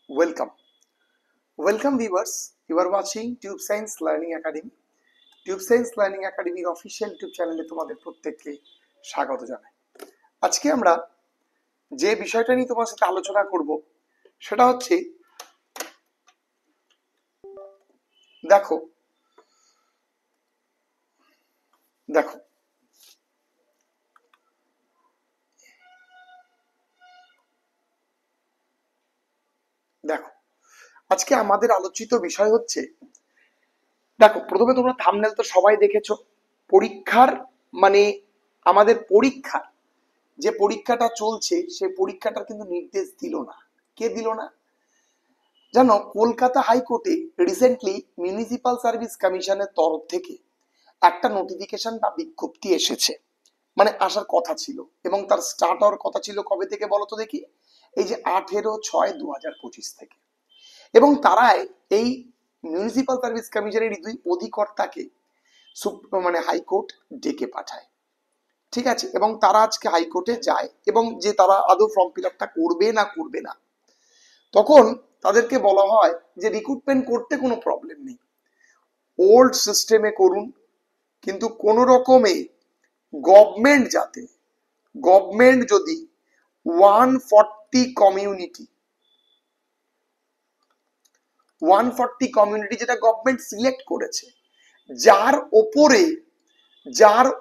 Welcome. Welcome viewers. You are watching Tube Science Learning Academy. Tube Science Learning Academy official YouTube চ্যানেলে তোমাদের প্রত্যেককে স্বাগত জানাই। আজকে আমরা যে বিষয়টা নিয়ে তোমার সাথে আলোচনা করব সেটা হচ্ছে দেখো দেখো দেখো আজকে আমাদের আলোচিত বিষয় হচ্ছে দেখো প্রথমে তোমরা থাম্বনেল তো সবাই দেখেছো। পরীক্ষার মানে আমাদের পরীক্ষার যে পরীক্ষাটা চলছে সেই পরীক্ষাটার কিন্তু নির্দেশ দিল না। কে দিল না জানো? কলকাতা হাইকোর্টে রিসেন্টলি মিউনিসিপাল সার্ভিস কমিশনের তরফ থেকে একটা নোটিফিকেশন বা বিজ্ঞপ্তি এসেছে, মানে আসার কথা ছিল এবং তার স্টার্ট হওয়ার কথা ছিল কবে থেকে বলো তো দেখি? এই যে 18/6/2025 থেকে। এবং তারাই এই মিউনিসিপাল সার্ভিস কমিশনের দুই অধিকর্তাকে মানে হাইকোর্ট ডেকে পাঠায়, ঠিক আছে? এবং তারা আজকে হাইকোর্টে যায় এবং যে তারা আদৌ ফর্ম ফিল আপটা করবে না করবে না, তখন তাদেরকে বলা হয় যে রিক্রুটমেন্ট করতে কোনো প্রবলেম নেই, ওল্ড সিস্টেমে করুন, কিন্তু কোন রকমে গভর্নমেন্ট যদি 140 কমিউনিটি যেটা গভর্নমেন্ট সিলেক্ট করেছে, যার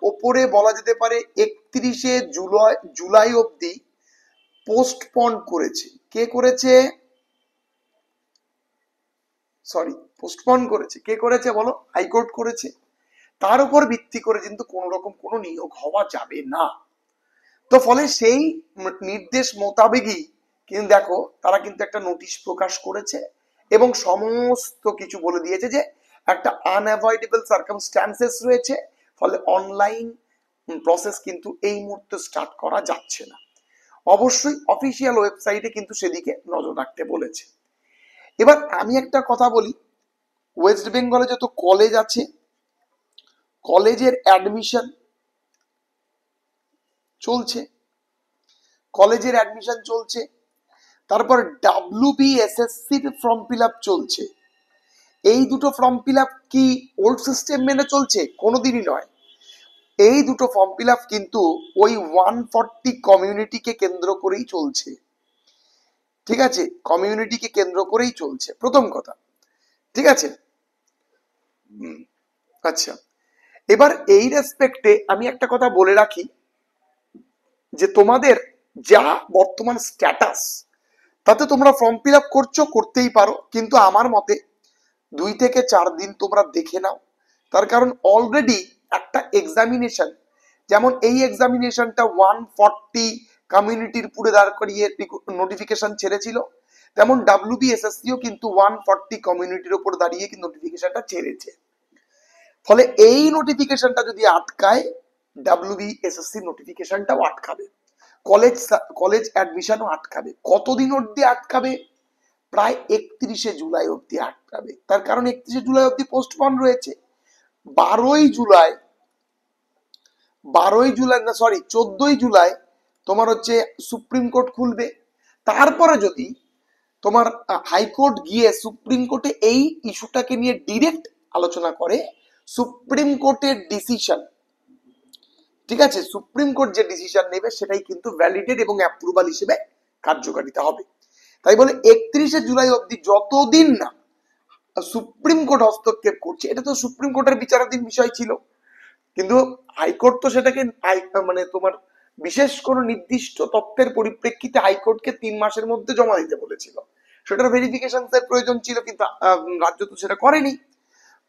ওপরে বলা যেতে পারে 31শে জুলাই অবধি পোস্টপন করেছে। কে করেছে? কে করেছে বলো? হাইকোর্ট করেছে। তার উপর ভিত্তি করে কিন্তু কোন রকম কোনো নিয়োগ হওয়া যাবে না। তো ফলে সেই নির্দেশ মোতাবেকই কিন্তু দেখো তারা কিন্তু একটা নোটিশ প্রকাশ করেছে এবং সমস্ত কিছু বলে দিয়েছে যে একটা আনঅ্যাভয়েডেবল সার্কামস্ট্যান্সেস রয়েছে, ফলে অনলাইন প্রসেস কিন্তু এই মুহূর্তে স্টার্ট করা যাচ্ছে না। অবশ্যই অফিসিয়াল ওয়েবসাইটে কিন্তু সেদিকে নজর রাখতে বলেছে। এবার আমি একটা কথা বলি, ওয়েস্ট বেঙ্গলে যত কলেজ আছে, কলেজের অ্যাডমিশন চলছে, তারপর WBSSC-র ফর্ম ফিল আপ চলছে। এই দুটো ফর্ম ফিল আপ কি ওল্ড সিস্টেম মেনে চলছে? কোনোদিনই নয়। এই দুটো ফর্ম ফিল আপ কিন্তু ওই 140 কমিউনিটিকে কেন্দ্র করেই চলছে, ঠিক আছে? কমিউনিটিকে কেন্দ্র করেই চলছে, প্রথম কথা, ঠিক আছে? আচ্ছা, এবার এই রেসপেক্টে আমি একটা কথা বলে রাখি যে তোমাদের যা বর্তমান স্ট্যাটাস, তাতে তোমরা ফর্ম ফিল আপ করতেই পারো, কিন্তু আমার মতে 2 থেকে 4 দিন তোমরা দেখে নাও। তার কারণ অলরেডি একটা এক্সামিনেশন, যেমন এই এক্সামিনেশনটা 140 কমিউনিটির পুরে দাঁড় করিয়ে নোটিফিকেশন ছেড়েছিল, তেমন WBSSC-ও কিন্তু 140 কমিউনিটির উপর দাঁড়িয়ে কিন্তু নোটিফিকেশনটা ছেড়েছে। ফলে এই নোটিফিকেশনটা যদি আটকায়, WBSSC নোটিফিকেশনটাও আটকাবে, কলেজ অ্যাডমিশনও আটকাবে। কতদিন অবধি আটকাবে? প্রায় 31শে জুলাই অবধি আটকাবে। তার কারণ 31শে জুলাই অবধি পোস্টপন রয়েছে। 14ই জুলাই তোমার হচ্ছে সুপ্রিম কোর্ট খুলবে। তারপরে যদি তোমার হাইকোর্ট গিয়ে সুপ্রিম কোর্টে এই ইস্যুটাকে নিয়ে ডিরেক্ট আলোচনা করে, সুপ্রিম কোর্টের ডিসিশন, ঠিক আছে, সুপ্রিম কোর্ট যে ডিসিশন নেবে সেটাই কিন্তু ভ্যালিডেট এবং অ্যাপ্রুভাল হিসেবে কার্যকারিতা হবে। তাই বলে 31শে জুলাই অবধি যতদিন না সুপ্রিম কোর্ট হস্তক্ষেপ করছে, এটা তো সুপ্রিম কোর্টের বিচারাধীন বিষয় ছিল, কিন্তু হাইকোর্ট তো সেটাকে মানে তোমার বিশেষ কোন নির্দিষ্ট তথ্যের পরিপ্রেক্ষিতে হাইকোর্টকে 3 মাসের মধ্যে জমা দিতে বলেছিল, সেটার ভেরিফিকেশন এর প্রয়োজন ছিল, কিন্তু রাজ্য তো সেটা করেনি।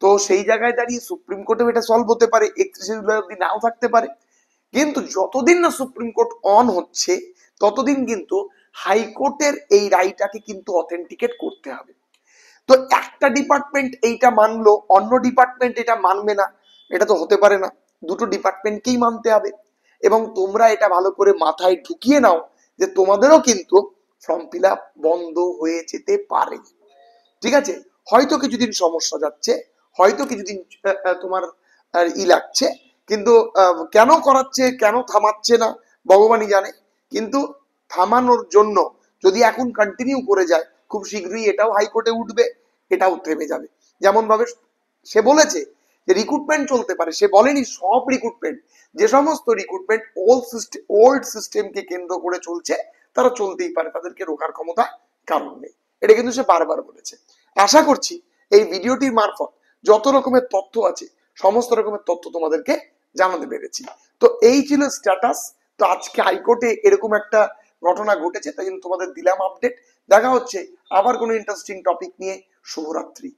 তো সেই জায়গায় দাঁড়িয়ে সুপ্রিম কোর্টেও এটা সলভ হতে পারে, 31শে জুলাই অবধি নাও থাকতে পারে, কিন্তু যতদিন না সুপ্রিম কোর্ট অন হচ্ছে ততদিন কিন্তু হাইকোর্টের এই রায়টাকে কিন্তু অথেন্টিকেট করতে হবে। তো একটা ডিপার্টমেন্ট এইটা মানলো, অন্য ডিপার্টমেন্ট এটা মানবে না, এটা তো হতে পারে না। দুটো ডিপার্টমেন্টকেই মানতে হবে। এবং তোমরা এটা ভালো করে মাথায় ঢুকিয়ে নাও যে তোমাদেরও কিন্তু ফর্ম ফিল আপ বন্ধ হয়ে যেতে পারে, ঠিক আছে? হয়তো কিছুদিন সমস্যা যাচ্ছে, হয়তো কিছুদিন তোমার লাগছে, কিন্তু কেন করাচ্ছে, কেন থামাচ্ছে না ভগবানই জানে। কিন্তু থামানোর জন্য যদি এখন কন্টিনিউ করে যায়, খুব শীঘ্রই এটাও হাইকোর্টে উঠবে, এটাও থেমে যাবে। যেমন ভাবে সে বলেছে যে রিক্রুটমেন্ট চলতে পারে, সে বলেনি সব রিক্রুটমেন্ট, যে সমস্ত রিক্রুটমেন্ট ওল্ড সিস্টেমকে কেন্দ্র করে চলছে তারা চলতেই পারে, তাদেরকে রোখার ক্ষমতা কারণ নেই। এটা কিন্তু সে বারবার বলেছে। আশা করছি এই ভিডিওটির মারফত যত রকমের তথ্য আছে সমস্ত রকমের তথ্য তোমাদেরকে জানাতে পেরেছি। তো এই ছিল স্ট্যাটাস। তো আজকে হাইকোর্টে এরকম একটা ঘটনা ঘটেছে, তাই জন্য তোমাদের দিলাম আপডেট। দেখা হচ্ছে আবার কোনো ইন্টারেস্টিং টপিক নিয়ে। শুভরাত্রি।